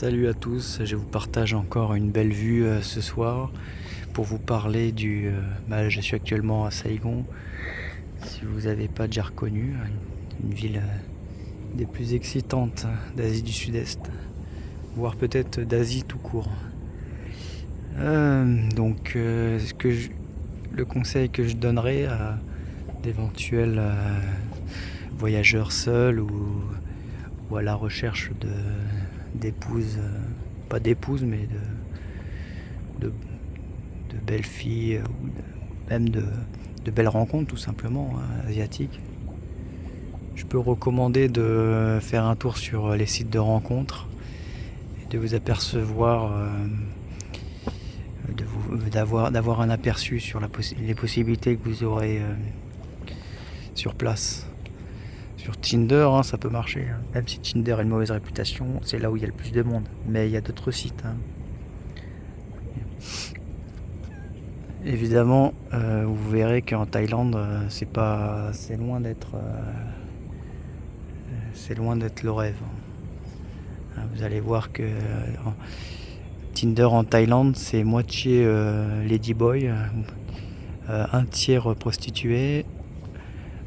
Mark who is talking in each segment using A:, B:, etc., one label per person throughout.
A: Salut à tous, je vous partage encore une belle vue ce soir pour vous parler je suis actuellement à Saigon, si vous n'avez pas déjà reconnu, une ville des plus excitantes d'Asie du Sud-Est, voire peut-être d'Asie tout court. Le conseil que je donnerais à d'éventuels voyageurs seuls ou à la recherche d'épouses, pas d'épouses mais de belles filles ou même de belles rencontres tout simplement asiatiques. Je peux recommander de faire un tour sur les sites de rencontres et de vous apercevoir, d'avoir un aperçu sur les possibilités que vous aurez sur place. Sur Tinder, ça peut marcher, même si Tinder a une mauvaise réputation, c'est là où il y a le plus de monde, mais il y a d'autres sites. Évidemment, vous verrez qu'en Thaïlande, c'est loin d'être le rêve. Vous allez voir que Tinder en Thaïlande, c'est moitié ladyboy, un tiers prostituée,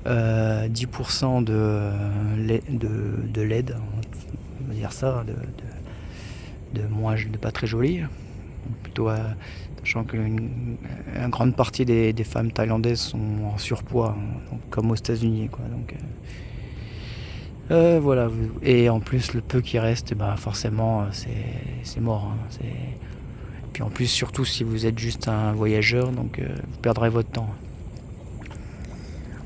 A: 10% de LED, on va dire ça, de pas très joli, plutôt sachant qu'une grande partie des femmes thaïlandaises sont en surpoids, donc, comme aux États-Unis, quoi. Donc, voilà. Et en plus, le peu qui reste, forcément, c'est mort. Puis en plus, surtout si vous êtes juste un voyageur, donc vous perdrez votre temps.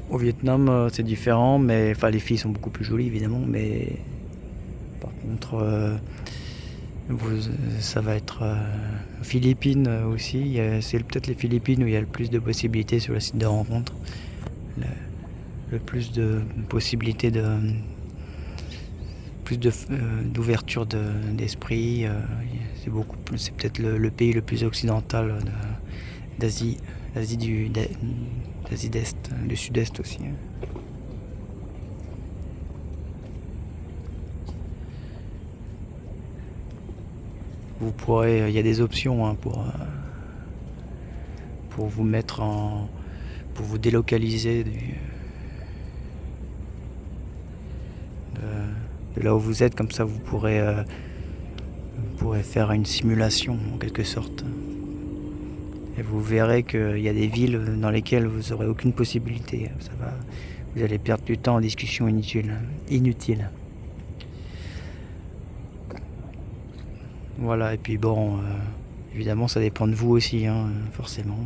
A: Au Vietnam, c'est différent, mais les filles sont beaucoup plus jolies, évidemment, mais par contre, ça va être Philippines aussi. C'est peut-être les Philippines où il y a le plus de possibilités sur le site de rencontre, le plus de possibilités d'ouverture d'esprit. C'est peut-être le pays le plus occidental d'Asie d'Est, du Sud-Est aussi. Vous pourrez, il y a des options pour vous mettre pour vous délocaliser de là où vous êtes, comme ça vous pourrez faire une simulation en quelque sorte. Et vous verrez qu'il y a des villes dans lesquelles vous n'aurez aucune possibilité. Vous allez perdre du temps en discussion inutile. Voilà, et puis bon, évidemment ça dépend de vous aussi, forcément.